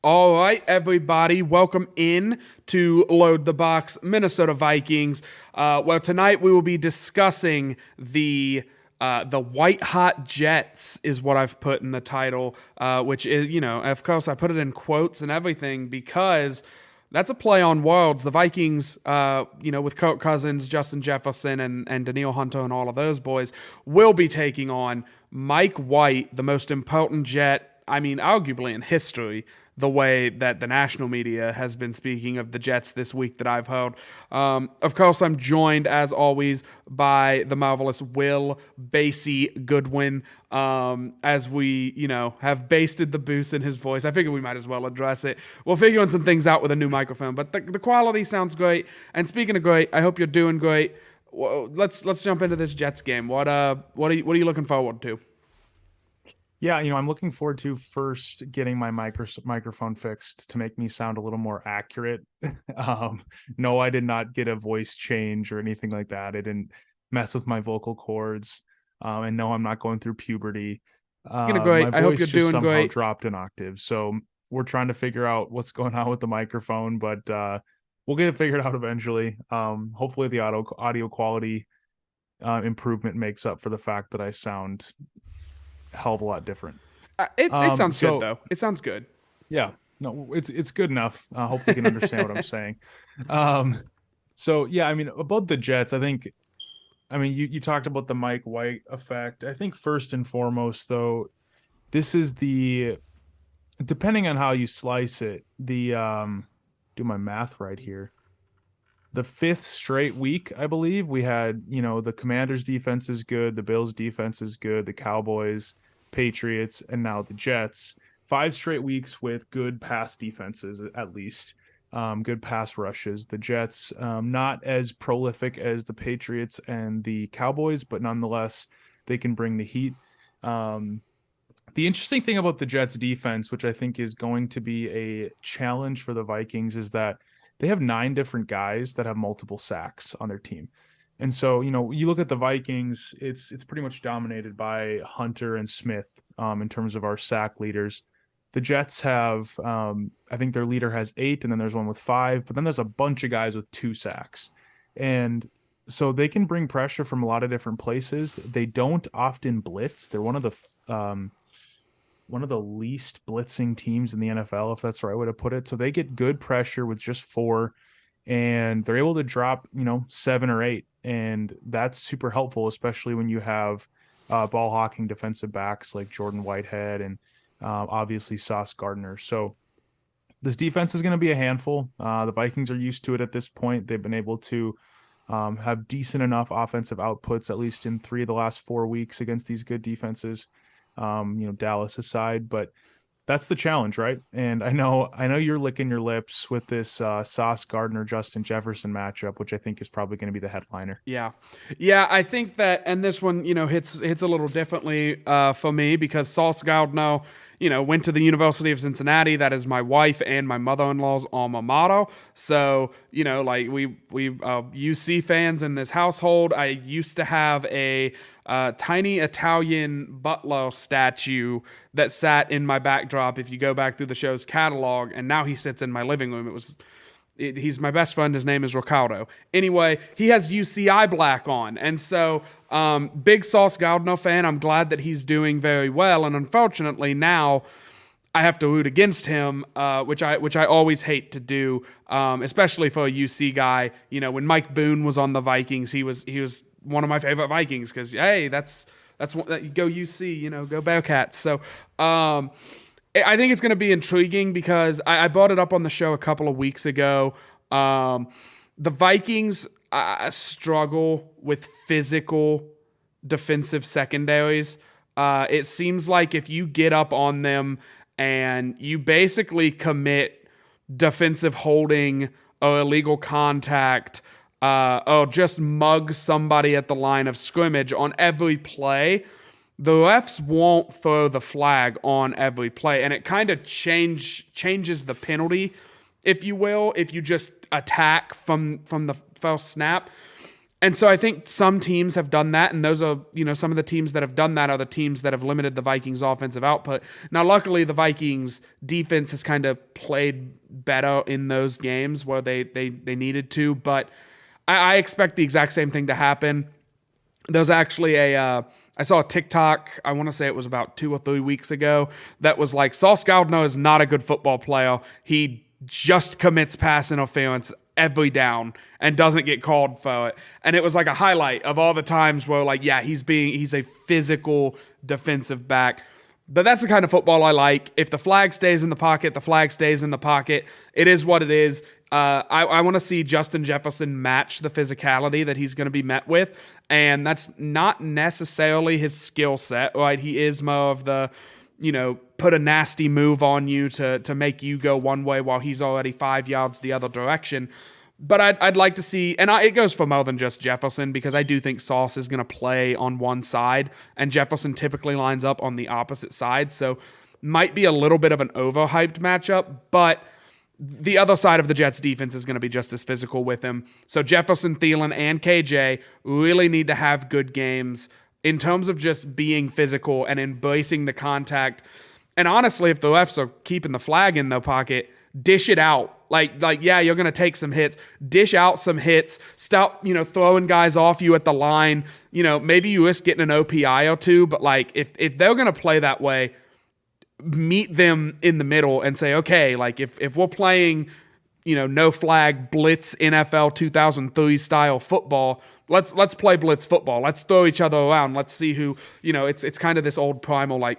All right, everybody, welcome in to Load the Box Minnesota Vikings. Well, tonight we will be discussing the white hot Jets is what I've put in the title, which is, of course, I put it in quotes and everything because that's a play on words. The Vikings, with Kirk Cousins, Justin Jefferson, and Daniil Hunter and all of those boys, will be taking on Mike White, the most important Jet, arguably in history, the way that the national media has been speaking of the Jets this week that I've heard. Of course, I'm joined, as always, by the marvelous Will Basie Goodwin. As we, have basted the boost in his voice, I figure we might as well address it. We'll figure on some things out with a new microphone, but the quality sounds great. And speaking of great, I hope you're doing great. Well, let's jump into this Jets game. What are you looking forward to? Yeah, I'm looking forward to first getting my microphone fixed to make me sound a little more accurate. No, I did not get a voice change or anything like that. I didn't mess with my vocal cords. And no, I'm not going through puberty. Great. My I hope voice you're just doing somehow great. dropped an octave. So we're trying to figure out what's going on with the microphone, but we'll get it figured out eventually. Hopefully the audio quality improvement makes up for the fact that I sound hell of a lot different. It sounds good though. It sounds good. Yeah, no, it's good enough. Hopefully you can understand what I'm saying. Um, so yeah, about the Jets, you talked about the Mike White effect. I think first and foremost, though, this is depending on how you slice it, do my math right here. The fifth straight week, I believe, we had, the Commanders defense is good, the Bills defense is good, the Cowboys, Patriots, and now the Jets. 5 straight weeks with good pass defenses, at least. Good pass rushes. The Jets, not as prolific as the Patriots and the Cowboys, but nonetheless, they can bring the heat. The interesting thing about the Jets defense, which I think is going to be a challenge for the Vikings, is that they have 9 different guys that have multiple sacks on their team. And so, you look at the Vikings, it's pretty much dominated by Hunter and Smith in terms of our sack leaders. The Jets have, I think their leader has 8, and then there's one with 5, but then there's a bunch of guys with 2 sacks. And so they can bring pressure from a lot of different places. They don't often blitz. They're one of the least blitzing teams in the NFL, if that's the right way to put it. So they get good pressure with just 4, and they're able to drop, 7 or 8. And that's super helpful, especially when you have ball hawking defensive backs like Jordan Whitehead and obviously Sauce Gardner. So this defense is going to be a handful. The Vikings are used to it at this point. They've been able to have decent enough offensive outputs, at least in 3 of the last 4 weeks against these good defenses. Dallas aside, but that's the challenge, right? And I know you're licking your lips with this Sauce Gardner Justin Jefferson matchup, which I think is probably going to be the headliner. Yeah, I think that, and this one, hits a little differently for me because Sauce Gardner, went to the University of Cincinnati. That is my wife and my mother-in-law's alma mater. So, like we UC fans in this household. I used to have a tiny Italian butler statue that sat in my backdrop. If you go back through the show's catalog, and now he sits in my living room. He's my best friend. His name is Ricardo. Anyway, he has UCI black on. And so, big Sauce Gardner fan. I'm glad that he's doing very well. And unfortunately, now I have to root against him, which I always hate to do, especially for a UC guy. When Mike Boone was on the Vikings, he was one of my favorite Vikings because, hey, that's go UC, go Bearcats. So, I think it's going to be intriguing because I brought it up on the show a couple of weeks ago. The Vikings struggle with physical defensive secondaries. It seems like if you get up on them and you basically commit defensive holding or illegal contact or just mug somebody at the line of scrimmage on every play, the refs won't throw the flag on every play, and it kind of changes the penalty, if you will, if you just attack from the first snap. And so I think some teams have done that, and those are, some of the teams that have done that are the teams that have limited the Vikings' offensive output. Now, luckily, the Vikings' defense has kind of played better in those games where they needed to, but I expect the exact same thing to happen. There's actually I saw a TikTok, I want to say it was about 2 or 3 weeks ago, that was like, Sauce Gardner is not a good football player. He just commits pass interference every down and doesn't get called for it. And it was like a highlight of all the times where, like, yeah, he's a physical defensive back. But that's the kind of football I like. If the flag stays in the pocket, the flag stays in the pocket. It is what it is. I want to see Justin Jefferson match the physicality that he's going to be met with, and that's not necessarily his skill set, right? He is more of the, put a nasty move on you to make you go one way while he's already 5 yards the other direction. But I'd like to see, and it goes for more than just Jefferson, because I do think Sauce is going to play on one side, and Jefferson typically lines up on the opposite side, so might be a little bit of an overhyped matchup, but the other side of the Jets defense is going to be just as physical with him. So Jefferson, Thielen, and KJ really need to have good games in terms of just being physical and embracing the contact. And honestly, if the refs are keeping the flag in their pocket, dish it out. Like yeah, you're going to take some hits. Dish out some hits. Stop, throwing guys off you at the line. Maybe you risk getting an OPI or two, but like if they're going to play that way, meet them in the middle and say, okay, like if we're playing, no flag blitz NFL 2003 style football, let's play blitz football. Let's throw each other around. Let's see who, it's kind of this old primal, like,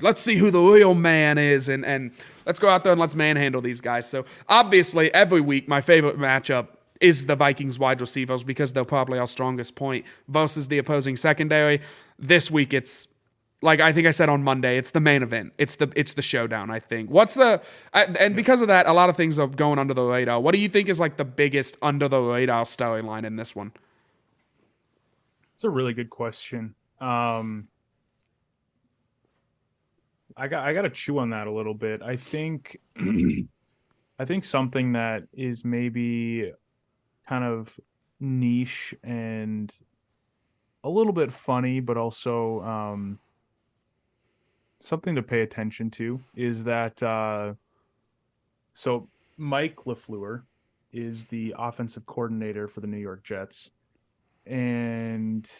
let's see who the real man is, and let's go out there and let's manhandle these guys. So obviously every week my favorite matchup is the Vikings wide receivers, because they're probably our strongest point versus the opposing secondary. This week it's, like I think I said on Monday, it's the main event. It's the showdown, I think. And because of that, a lot of things are going under the radar. What do you think is like the biggest under the radar storyline in this one? It's a really good question. I got to chew on that a little bit. I think I think something that is maybe kind of niche and a little bit funny, but also something to pay attention to is that so Mike LaFleur is the offensive coordinator for the New York Jets, and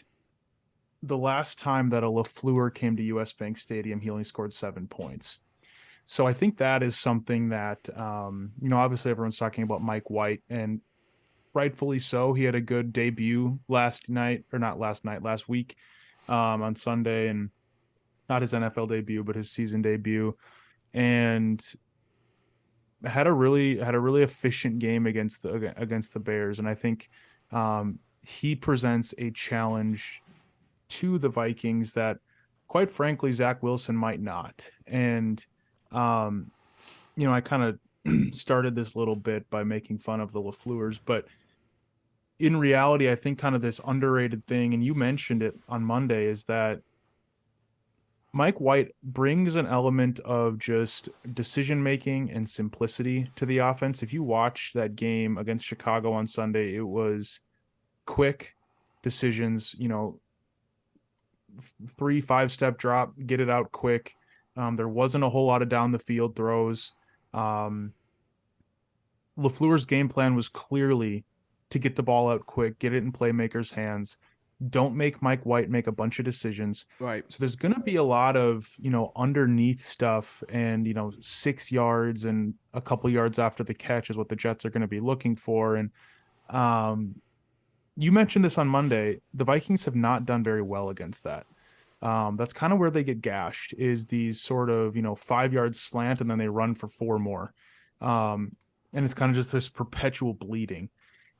the last time that a LaFleur came to US Bank Stadium, he only scored 7 points. So I think that is something that obviously everyone's talking about Mike White, and rightfully so. He had a good debut last week on Sunday, and not his NFL debut, but his season debut, and had a really efficient game against the Bears. And I think he presents a challenge to the Vikings that, quite frankly, Zach Wilson might not. And I kind of started this little bit by making fun of the LaFleurs, but in reality, I think kind of this underrated thing, and you mentioned it on Monday, is that Mike White brings an element of just decision-making and simplicity to the offense. If you watch that game against Chicago on Sunday, it was quick decisions, 3-5 step drop, get it out quick. There wasn't a whole lot of down the field throws. LaFleur's game plan was clearly to get the ball out quick, get it in playmakers' hands. Don't make Mike White make a bunch of decisions. Right. So there's going to be a lot of, underneath stuff, and, 6 yards and a couple yards after the catch is what the Jets are going to be looking for. And you mentioned this on Monday. The Vikings have not done very well against that. That's kind of where they get gashed, is these sort of, 5-yard slant, and then they run for 4 more. And it's kind of just this perpetual bleeding.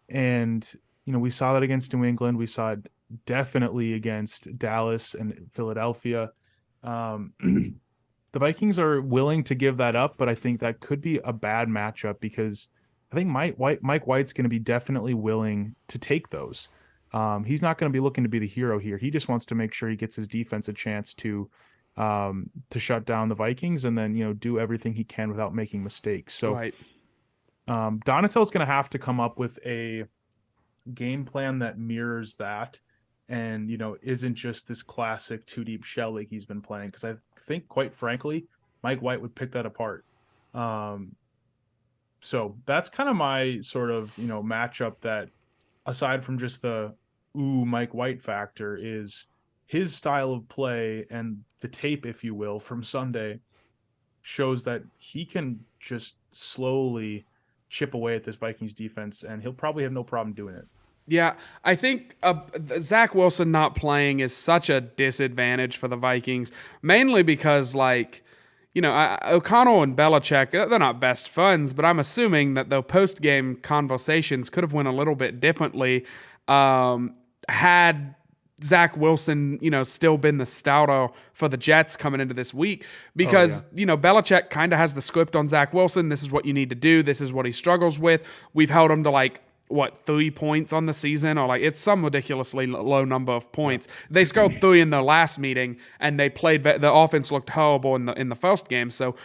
And, we saw that against New England. We saw it definitely against Dallas and Philadelphia. The Vikings are willing to give that up, but I think that could be a bad matchup, because I think Mike White's going to be definitely willing to take those. He's not going to be looking to be the hero here. He just wants to make sure he gets his defense a chance to shut down the Vikings, and then, do everything he can without making mistakes. So Right. Donatel's going to have to come up with a game plan that mirrors that, and isn't just this classic two deep shell league he's been playing. Because I think, quite frankly, Mike White would pick that apart. So that's kind of my sort of matchup that, aside from just the Mike White factor, is his style of play, and the tape, if you will, from Sunday shows that he can just slowly chip away at this Vikings defense, and he'll probably have no problem doing it. Yeah, I think Zach Wilson not playing is such a disadvantage for the Vikings, mainly because, like, O'Connell and Belichick, they're not best friends, but I'm assuming that the post-game conversations could have went a little bit differently had Zach Wilson, still been the starter for the Jets coming into this week, because, Belichick kind of has the script on Zach Wilson. This is what you need to do. This is what he struggles with. We've held him to, like, 3 points on the season, or like it's some ridiculously low number of points. They scored 3 in their last meeting, and they played. The offense looked horrible in the first game. So,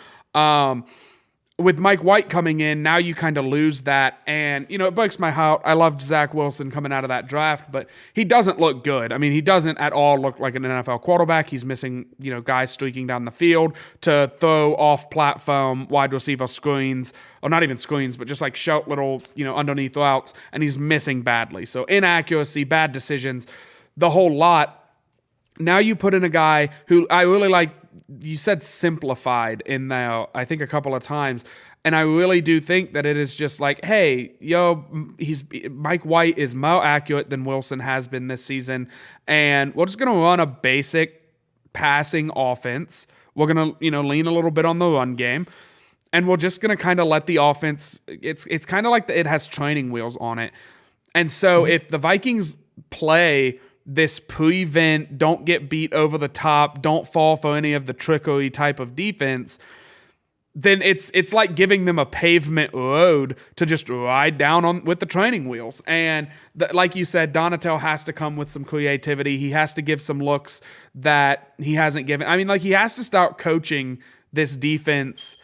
with Mike White coming in, now you kind of lose that, and it breaks my heart. I loved Zach Wilson coming out of that draft, but he doesn't look good. I mean, he doesn't at all look like an NFL quarterback. He's missing, guys streaking down the field to throw off-platform wide receiver screens, or not even screens, but just like short little, underneath routes, and he's missing badly. So inaccuracy, bad decisions, the whole lot. Now you put in a guy who I really like. You said simplified in there, I think, a couple of times. And I really do think that it is just like, hey, Mike White is more accurate than Wilson has been this season. And we're just going to run a basic passing offense. We're going to, lean a little bit on the run game. And we're just going to kind of let the offense, it's kind of like it has training wheels on it. And so if the Vikings play this prevent, don't get beat over the top, don't fall for any of the trickery type of defense, then it's like giving them a pavement road to just ride down on with the training wheels. And like you said, Donatel has to come with some creativity. He has to give some looks that he hasn't given. I mean, like, he has to start coaching this defense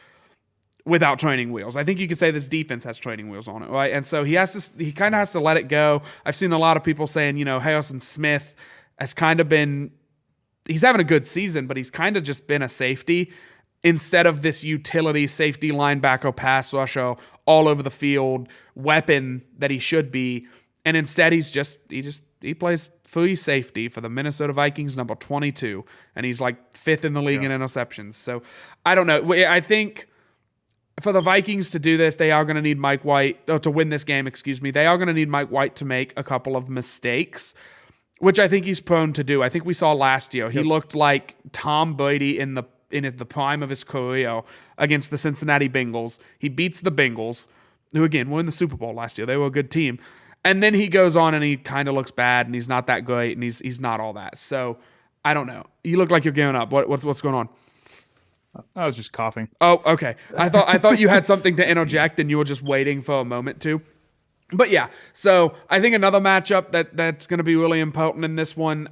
without training wheels. I think you could say this defense has training wheels on it, right? And so he kind of has to let it go. I've seen a lot of people saying, Harrison Smith has kind of been, he's having a good season, but he's kind of just been a safety instead of this utility safety linebacker, pass rusher, all over the field weapon that he should be. And instead he plays free safety for the Minnesota Vikings, number 22, and he's like 5th in the league in interceptions. So I don't know. I think for the Vikings to do this, they are going to need Mike White, to win this game, they are going to need Mike White to make a couple of mistakes, which I think he's prone to do. I think we saw last year. He looked like Tom Brady in the prime of his career against the Cincinnati Bengals. He beats the Bengals, who, again, were in the Super Bowl last year. They were a good team. And then he goes on and he kind of looks bad, and he's not that great, and he's not all that. So I don't know. You look like you're giving up. What's going on? I was just coughing. Oh, okay. I thought you had something to interject and you were just waiting for a moment to. But yeah, so I think another matchup that's going to be really important in this one,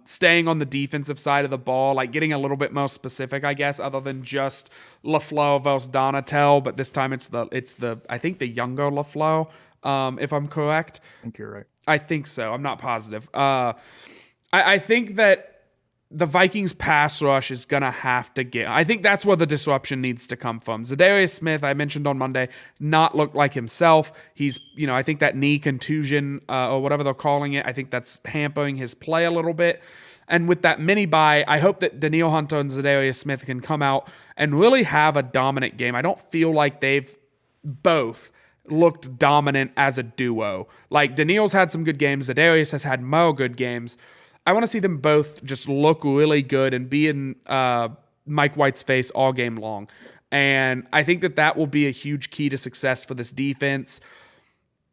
staying on the defensive side of the ball, like getting a little bit more specific, I guess, other than just LaFleur versus Donatel, but this time it's the I think the younger LaFleur, if I'm correct. I think you're right. I think so. I'm not positive. I think that the Vikings pass rush is going to have to get. I think that's where the disruption needs to come from. Zadarius Smith, I mentioned on Monday, not looked like himself. He's, I think that knee contusion or whatever they're calling it, I think that's hampering his play a little bit. And with that mini bye, I hope that Danielle Hunter and Zadarius Smith can come out and really have a dominant game. I don't feel like they've both looked dominant as a duo. Like, Danielle's had some good games. Zadarius has had more good games. I want to see them both just look really good and be in Mike White's face all game long. And I think that will be a huge key to success for this defense,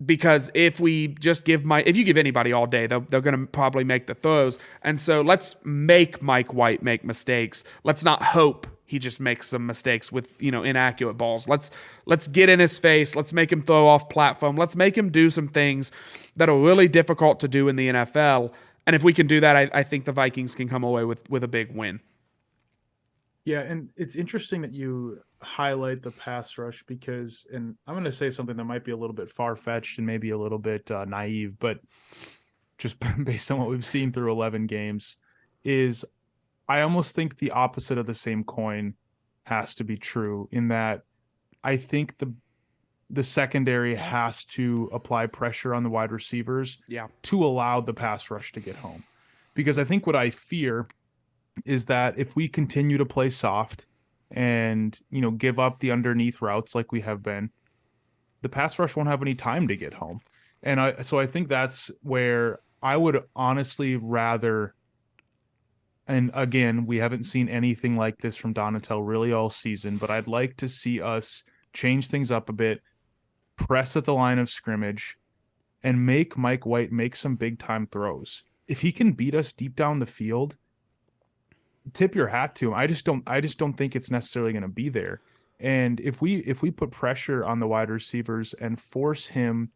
because if you give anybody all day, they're going to probably make the throws. And so let's make Mike White make mistakes. Let's not hope he just makes some mistakes with, inaccurate balls. Let's get in his face. Let's make him throw off platform. Let's make him do some things that are really difficult to do in the NFL. And if we can do that, I think the Vikings can come away with a big win. Yeah, and it's interesting that you highlight the pass rush because, and I'm going to say something that might be a little bit far fetched and maybe a little bit naive, but just based on what we've seen through 11 games, is I almost think the opposite of the same coin has to be true in that I think the secondary has to apply pressure on the wide receivers Yeah. to allow the pass rush to get home. Because I think what I fear is that if we continue to play soft and, give up the underneath routes like we have been, the pass rush won't have any time to get home. And I think that's where I would honestly rather, and again, we haven't seen anything like this from Donatel really all season, but I'd like to see us change things up a bit, press at the line of scrimmage, and make Mike White make some big time throws. If he can beat us deep down the field, tip your hat to him. I just don't think it's necessarily going to be there. And if we put pressure on the wide receivers and force him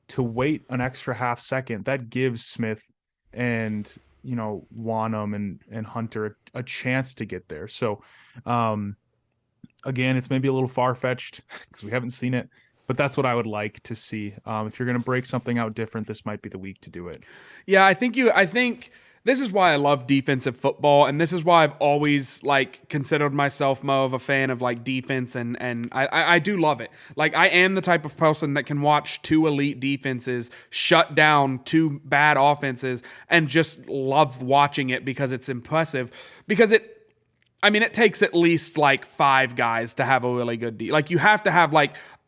to wait an extra half second, that gives Smith and Wanham and Hunter a chance to get there. So again, it's maybe a little far fetched because we haven't seen it, but that's what I would like to see. If you're going to break something out different, this might be the week to do it. Yeah, I think this is why I love defensive football, and this is why I've always considered myself more of a fan of defense, and I do love it. Like, I am the type of person that can watch two elite defenses shut down two bad offenses and just love watching it because it's impressive. Because it takes at least five guys to have a really good you have to have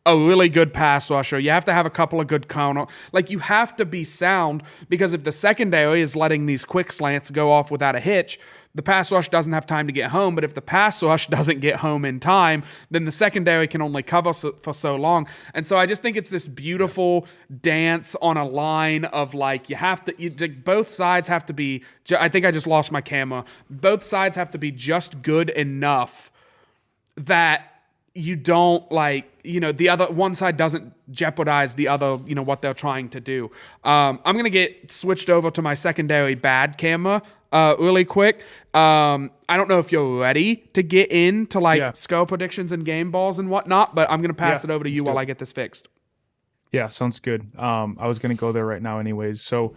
a really good pass rusher. You have to have a couple of good counter. You have to be sound because if the secondary is letting these quick slants go off without a hitch, the pass rush doesn't have time to get home. But if the pass rush doesn't get home in time, then the secondary can only cover for so long. And so I just think it's this beautiful dance on a line of both sides have to be, I think I just lost my camera. Both sides have to be just good enough that you don't the other one side doesn't jeopardize the other, what they're trying to do. I'm going to get switched over to my secondary bad camera really quick. I don't know if you're ready to get into score predictions and game balls and whatnot, but I'm going to pass it over to you while I get this fixed. Yeah, sounds good. I was going to go there right now anyways. So,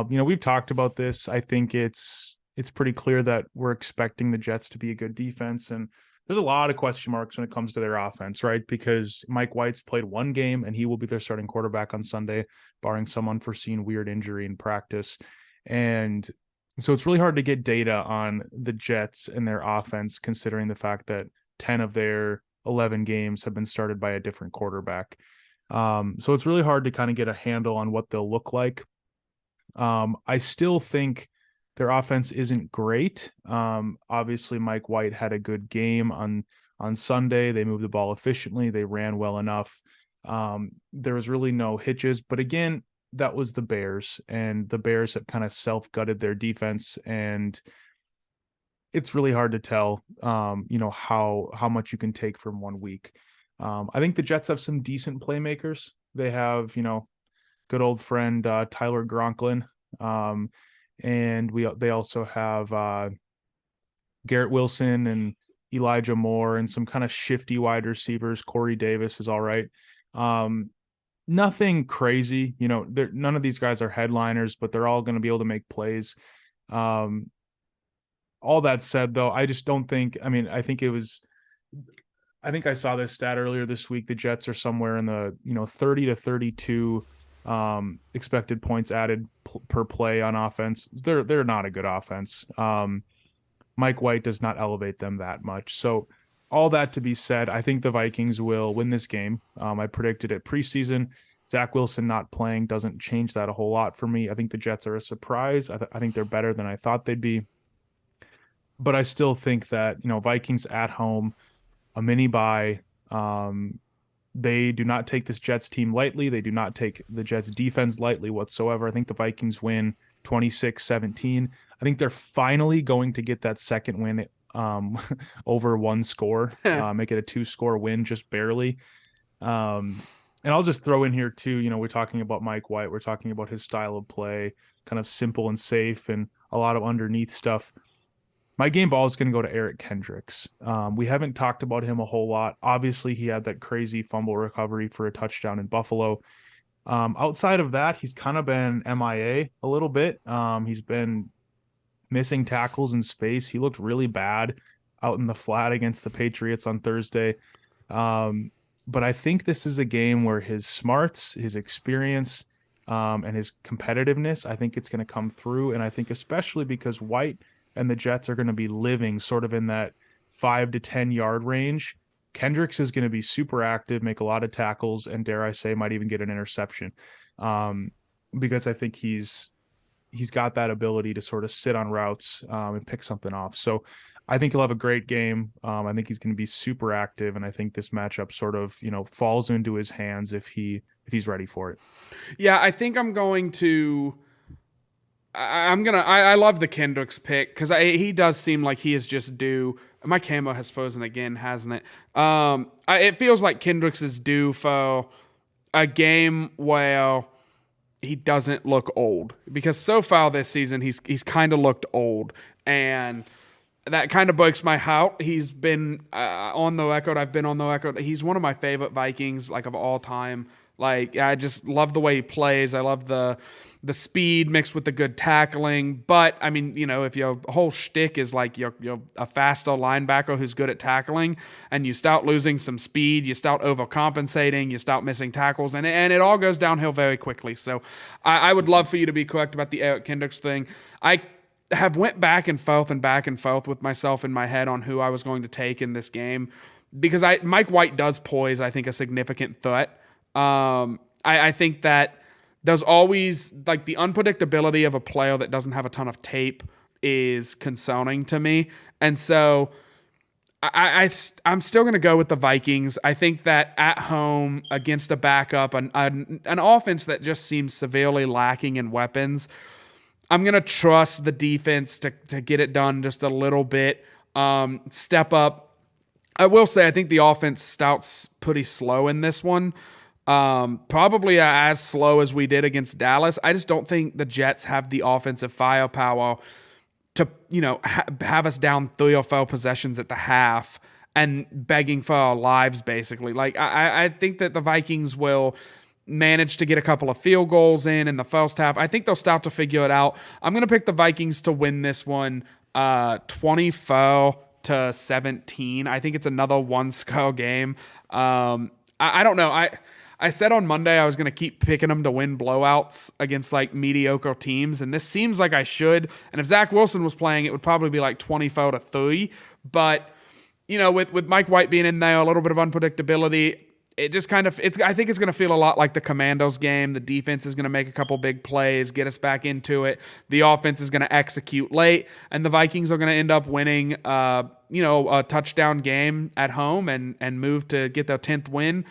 we've talked about this. I think it's pretty clear that we're expecting the Jets to be a good defense, and there's a lot of question marks when it comes to their offense, right? Because Mike White's played one game and he will be their starting quarterback on Sunday, barring some unforeseen weird injury in practice. And so it's really hard to get data on the Jets and their offense, considering the fact that 10 of their 11 games have been started by a different quarterback. So it's really hard to kind of get a handle on what they'll look like. I still think their offense isn't great. Obviously, Mike White had a good game on Sunday. They moved the ball efficiently. They ran well enough. There was really no hitches. But again, that was the Bears, and the Bears have kind of self-gutted their defense, and it's really hard to tell, how much you can take from 1 week. I think the Jets have some decent playmakers. They have, good old friend Tyler Gronklin. And they also have Garrett Wilson and Elijah Moore and some kind of shifty wide receivers. Corey Davis is all right. Nothing crazy, none of these guys are headliners, but they're all going to be able to make plays. All that said, though, I just don't think, I think I saw this stat earlier this week. The Jets are somewhere in the, 30 to 32 expected points added per play on offense. They're not a good offense. Mike White does not elevate them that much. So all that to be said, I think the Vikings will win this game. I predicted it preseason. Zach Wilson not playing doesn't change that a whole lot for me. I think the Jets are a surprise. I think they're better than I thought they'd be. But I still think that, Vikings at home, a mini bye, they do not take this Jets team lightly. They do not take the Jets defense lightly whatsoever. I think the Vikings win 26-17. I think they're finally going to get that second win over one score, make it a 2-score win, just barely. And I'll just throw in here too, we're talking about Mike White. We're talking about his style of play, kind of simple and safe and a lot of underneath stuff. My game ball is going to go to Eric Kendricks. We haven't talked about him a whole lot. Obviously, he had that crazy fumble recovery for a touchdown in Buffalo. Outside of that, he's kind of been MIA a little bit. He's been missing tackles in space. He looked really bad out in the flat against the Patriots on Thursday. But I think this is a game where his smarts, his experience, and his competitiveness, I think it's going to come through. And I think especially because White and the Jets are going to be living sort of in that 5 to 10 yard range. Kendricks is going to be super active, make a lot of tackles, and dare I say, might even get an interception. Because I think he's got that ability to sort of sit on routes and pick something off. So I think he'll have a great game. I think he's going to be super active, and I think this matchup sort of, falls into his hands if he's ready for it. Yeah, I think I'm going to. I love the Kendricks pick because he does seem like he is just due. My camo has frozen again, hasn't it? It feels like Kendricks is due for a game where he doesn't look old, because so far this season he's kind of looked old, and that kind of breaks my heart. He's been on the record. I've been on the record. He's one of my favorite Vikings, like, of all time. Like, I just love the way he plays. I love the speed mixed with the good tackling. But I mean, if your whole shtick is like you're a faster linebacker who's good at tackling, and you start losing some speed, you start overcompensating, you start missing tackles, and it all goes downhill very quickly. So I would love for you to be correct about the Eric Kendricks thing. I have went back and forth with myself in my head on who I was going to take in this game, because Mike White does pose, I think, a significant threat. I think that there's always, like, the unpredictability of a player that doesn't have a ton of tape is concerning to me. And so I'm still going to go with the Vikings. I think that at home against a backup, an offense that just seems severely lacking in weapons, I'm going to trust the defense to get it done just a little bit, step up. I will say I think the offense starts pretty slow in this one. Probably as slow as we did against Dallas. I just don't think the Jets have the offensive firepower to, have us down 3 or 4 possessions at the half and begging for our lives, basically. Like, I think that the Vikings will manage to get a couple of field goals in the first half. I think they'll start to figure it out. I'm going to pick the Vikings to win this one 24-17. I think it's another one-score game. I don't know. I said on Monday I was going to keep picking them to win blowouts against, like, mediocre teams, and this seems like I should. And if Zach Wilson was playing, it would probably be like 24-3. But, with Mike White being in there, a little bit of unpredictability, it just kind of, I think it's going to feel a lot like the Commandos game. The defense is going to make a couple big plays, get us back into it. The offense is going to execute late, and the Vikings are going to end up winning, a touchdown game at home and move to get their 10th win.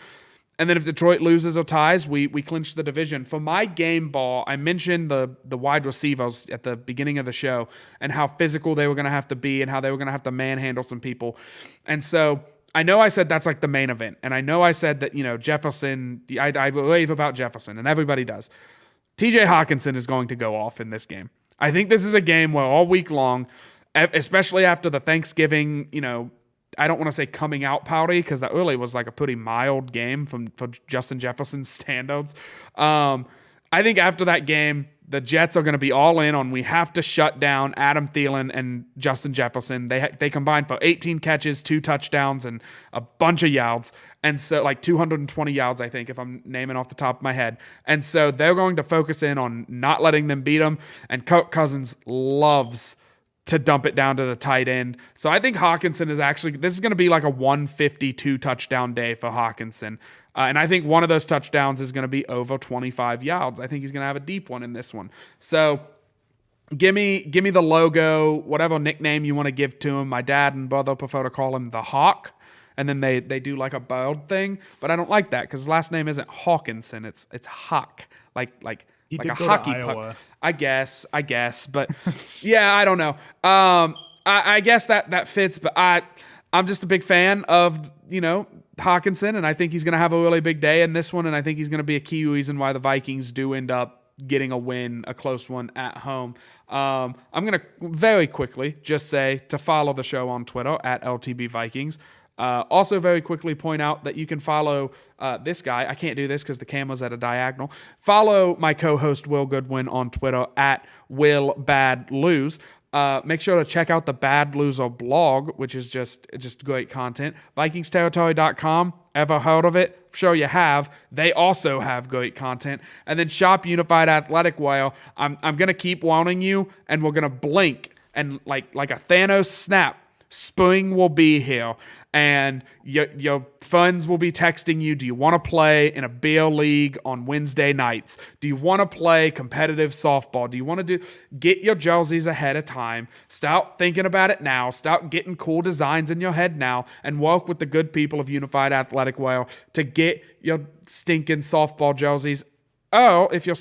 And then if Detroit loses or ties, we clinch the division. For my game ball, I mentioned the wide receivers at the beginning of the show and how physical they were going to have to be and how they were going to have to manhandle some people. And so I know I said that's like the main event. And I know I said that, Jefferson, I rave about Jefferson, and everybody does. TJ Hawkinson is going to go off in this game. I think this is a game where all week long, especially after the Thanksgiving, I don't want to say coming out party, because that really was like a pretty mild game for Justin Jefferson's standards. I think after that game, the Jets are going to be all in on we have to shut down Adam Thielen and Justin Jefferson. They combined for 18 catches, 2 touchdowns, and a bunch of yards. And so, like, 220 yards, I think, if I'm naming off the top of my head. And so they're going to focus in on not letting them beat them. And Kirk Cousins loves to dump it down to the tight end. So I think Hawkinson is this is going to be like a 152 touchdown day for Hawkinson. And I think one of those touchdowns is going to be over 25 yards. I think he's going to have a deep one in this one. So give me the logo, whatever nickname you want to give to him. My dad and brother prefer to call him the Hawk. And then they do like a bird thing. But I don't like that because his last name isn't Hawkinson. It's Hawk. Like a hockey puck. I guess. But yeah, I don't know. I guess that fits, but I'm just a big fan of, Hawkinson, and I think he's going to have a really big day in this one, and I think he's going to be a key reason why the Vikings do end up getting a win, a close one at home. I'm going to very quickly just say to follow the show on Twitter at LTB Vikings. Also, very quickly point out that you can follow this guy. I can't do this because the camera's at a diagonal. Follow my co-host Will Goodwin on Twitter at WillBadLose. Make sure to check out the Bad Loser blog, which is just great content. VikingsTerritory.com. Ever heard of it? I'm sure you have. They also have great content. And then Shop Unified Athletic Wear. I'm gonna keep warning you, and we're gonna blink, and like a Thanos snap, spring will be here. And your friends will be texting you, do you want to play in a beer league on Wednesday nights? Do you want to play competitive softball? Do you want to get your jerseys ahead of time? Start thinking about it now. Start getting cool designs in your head now, and work with the good people of Unified Athletic Wear to get your stinking softball jerseys. Oh, if your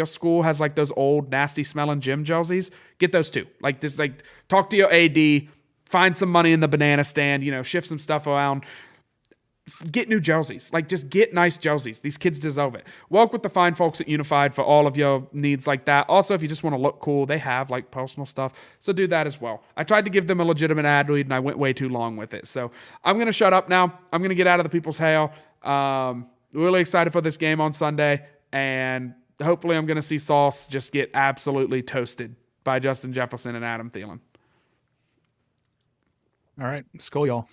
school has like those old nasty smelling gym jerseys, get those too. Like just like talk to your AD. Find some money in the banana stand, shift some stuff around. Get new jerseys. Like, just get nice jerseys. These kids deserve it. Work with the fine folks at Unified for all of your needs like that. Also, if you just want to look cool, they have, like, personal stuff. So do that as well. I tried to give them a legitimate ad read, and I went way too long with it. So I'm going to shut up now. I'm going to get out of the people's hair. Really excited for this game on Sunday. And hopefully I'm going to see Sauce just get absolutely toasted by Justin Jefferson and Adam Thielen. All right. Skull, y'all.